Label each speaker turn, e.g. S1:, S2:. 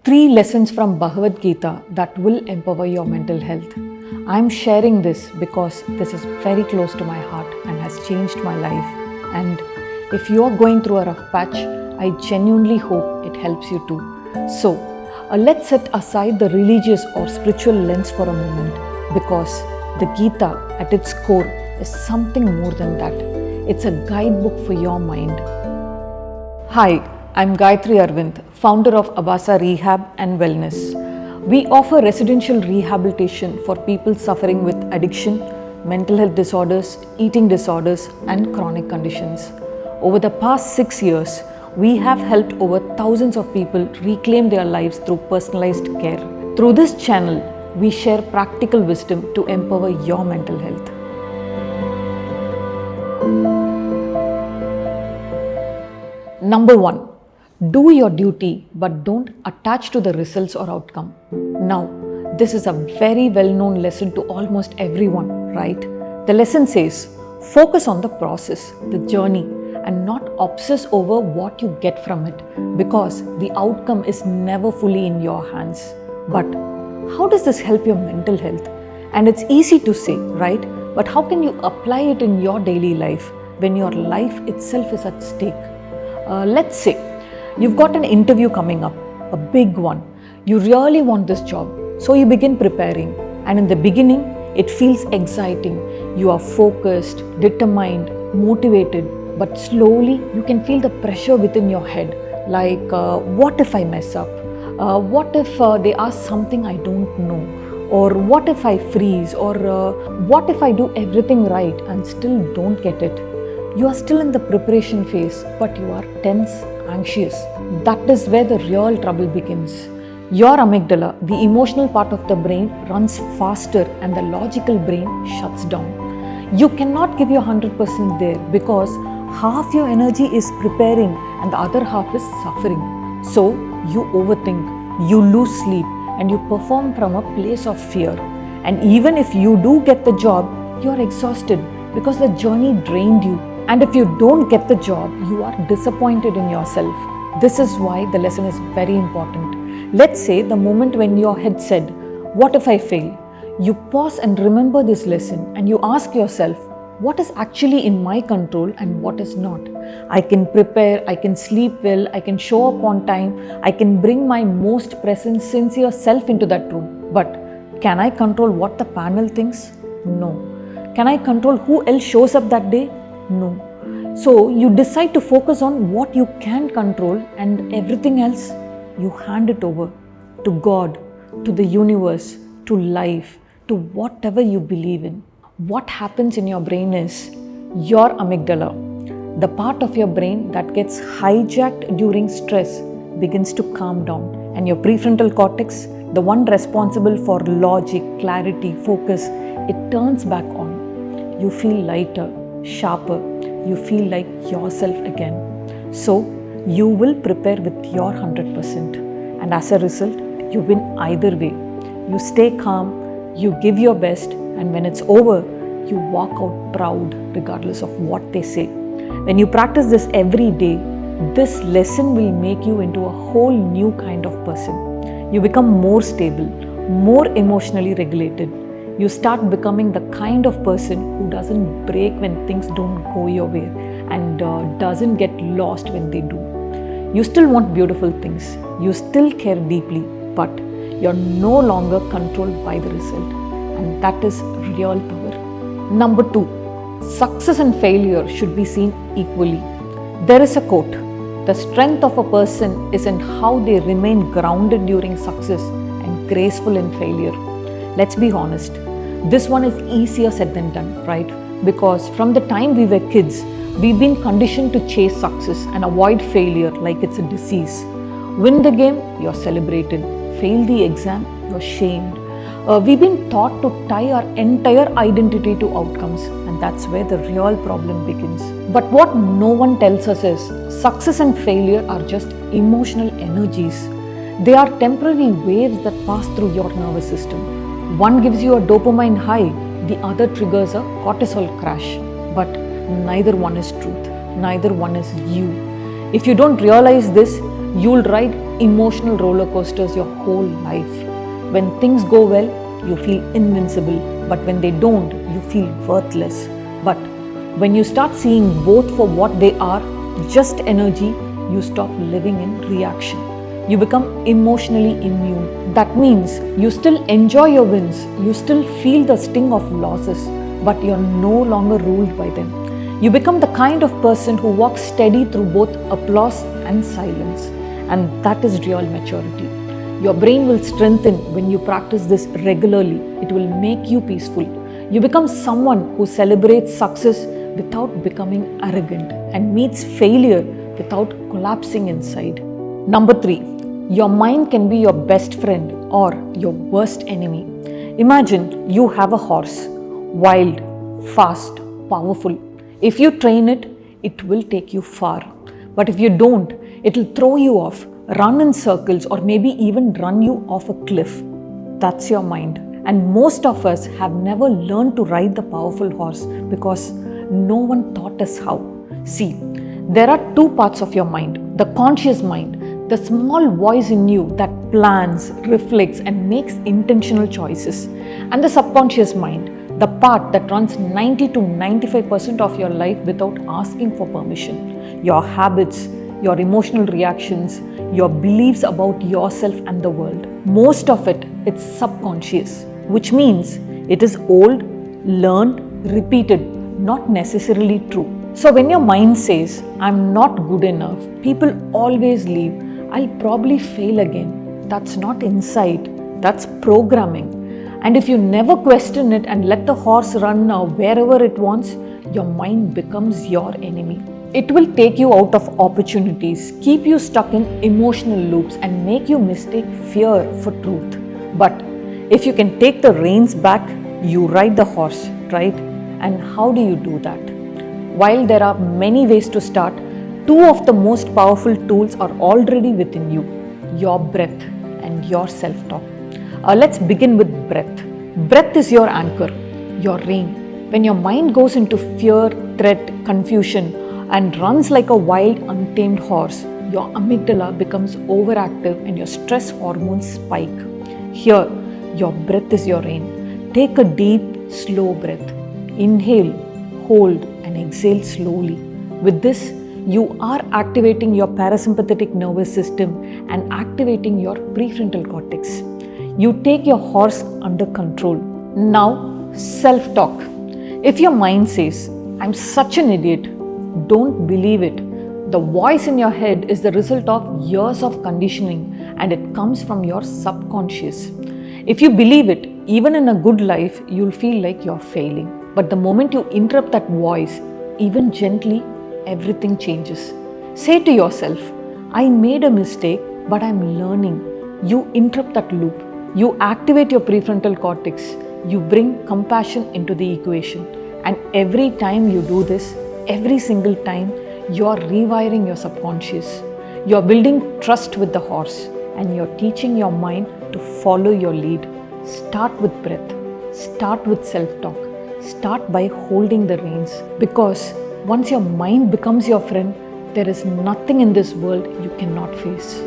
S1: 3 lessons from Bhagavad Gita that will empower your mental health. I'm sharing this because this is very close to my heart and has changed my life. And if you are going through a rough patch, I genuinely hope it helps you too. So, let's set aside the religious or spiritual lens for a moment, because the Gita at its core is something more than that. It's a guidebook for your mind. Hi, I'm Gayatri Arvind, founder of Abasa Rehab and Wellness. We offer residential rehabilitation for people suffering with addiction, mental health disorders, eating disorders, and chronic conditions. Over the past 6 years, we have helped over thousands of people reclaim their lives through personalized care. Through this channel, we share practical wisdom to empower your mental health. Number 1. Do your duty, but don't attach to the results or outcome. Now, this is a very well-known lesson to almost everyone, right? The lesson says, focus on the process, the journey, and not obsess over what you get from it, because the outcome is never fully in your hands. But how does this help your mental health? And it's easy to say, right? But how can you apply it in your daily life when your life itself is at stake? Let's say you've got an interview coming up, a big one. You really want this job, so you begin preparing. And in the beginning, it feels exciting. You are focused, determined, motivated, but slowly you can feel the pressure within your head. Like, what if I mess up? What if they ask something I don't know? Or what if I freeze? Or what if I do everything right and still don't get it? You are still in the preparation phase, but you are tense, anxious. That is where the real trouble begins. Your amygdala, the emotional part of the brain, runs faster and the logical brain shuts down. You cannot give your 100% there because half your energy is preparing and the other half is suffering. So you overthink, you lose sleep, and you perform from a place of fear. And even if you do get the job, you are exhausted because the journey drained you. And if you don't get the job, you are disappointed in yourself. This is why the lesson is very important. Let's say the moment when your head said, what if I fail? You pause and remember this lesson and you ask yourself, what is actually in my control and what is not? I can prepare, I can sleep well, I can show up on time, I can bring my most present, sincere self into that room. But can I control what the panel thinks? No. Can I control who else shows up that day? No. So you decide to focus on what you can control, and everything else you hand it over to God, to the universe, to life, to whatever you believe in. What happens in your brain is your amygdala, the part of your brain that gets hijacked during stress, begins to calm down, and your prefrontal cortex, the one responsible for logic, clarity, focus, it turns back on. You feel lighter, sharper, you feel like yourself again. So you will prepare with your 100%, and as a result, you win either way. You stay calm, you give your best, and when it's over, you walk out proud regardless of what they say. When you practice this every day, this lesson will make you into a whole new kind of person. You become more stable, more emotionally regulated. You start becoming the kind of person who doesn't break when things don't go your way and doesn't get lost when they do. You still want beautiful things. You still care deeply, but you're no longer controlled by the result. And that is real power. Number 2, success and failure should be seen equally. There is a quote, the strength of a person is in how they remain grounded during success and graceful in failure. Let's be honest, this one is easier said than done, right? Because from the time we were kids, we've been conditioned to chase success and avoid failure like it's a disease. Win the game, you're celebrated. Fail the exam, you're shamed. We've been taught to tie our entire identity to outcomes, and that's where the real problem begins. But what no one tells us is success and failure are just emotional energies. They are temporary waves that pass through your nervous system. One gives you a dopamine high, the other triggers a cortisol crash. But neither one is truth, neither one is you. If you don't realize this, You'll ride emotional roller coasters your whole life. When things go well, you feel invincible, but when they don't, you feel worthless. But when you start seeing both for what they are, just energy, you stop living in reaction. You become emotionally immune. That means you still enjoy your wins, you still feel the sting of losses, but you're no longer ruled by them. You become the kind of person who walks steady through both applause and silence. And that is real maturity. Your brain will strengthen when you practice this regularly. It will make you peaceful. You become someone who celebrates success without becoming arrogant and meets failure without collapsing inside. Number 3, your mind can be your best friend or your worst enemy. Imagine you have a horse, wild, fast, powerful. If you train it, it will take you far. But if you don't, it will throw you off, run in circles, or maybe even run you off a cliff. That's your mind. And most of us have never learned to ride the powerful horse because no one taught us how. See, there are 2 parts of your mind. The conscious mind, the small voice in you that plans, reflects, and makes intentional choices. And the subconscious mind, the part that runs 90 to 95% of your life without asking for permission. Your habits, your emotional reactions, your beliefs about yourself and the world. Most of it's subconscious, which means it is old, learned, repeated, not necessarily true. So when your mind says, I'm not good enough, people always leave, I'll probably fail again, that's not insight, that's programming. And if you never question it and let the horse run wherever it wants, your mind becomes your enemy. It will take you out of opportunities, keep you stuck in emotional loops, and make you mistake fear for truth. But if you can take the reins back, you ride the horse, right? And how do you do that? While there are many ways to start, 2 of the most powerful tools are already within you: your breath and your self-talk. Let's begin with breath. Breath is your anchor, your rein. When your mind goes into fear, threat, confusion, and runs like a wild, untamed horse, your amygdala becomes overactive and your stress hormones spike. Here, your breath is your rein. Take a deep, slow breath. Inhale, hold, and exhale slowly. With this, you are activating your parasympathetic nervous system and activating your prefrontal cortex. You take your horse under control. Now, self-talk. If your mind says, I'm such an idiot, don't believe it. The voice in your head is the result of years of conditioning, and it comes from your subconscious. If you believe it, even in a good life, you'll feel like you're failing. But the moment you interrupt that voice, even gently, everything changes. Say to yourself, I made a mistake, but I'm learning. You interrupt that loop. You activate your prefrontal cortex. You bring compassion into the equation. And every time you do this, every single time, you're rewiring your subconscious. You're building trust with the horse, and you're teaching your mind to follow your lead. Start with breath. Start with self-talk. Start by holding the reins. Because once your mind becomes your friend, there is nothing in this world you cannot face.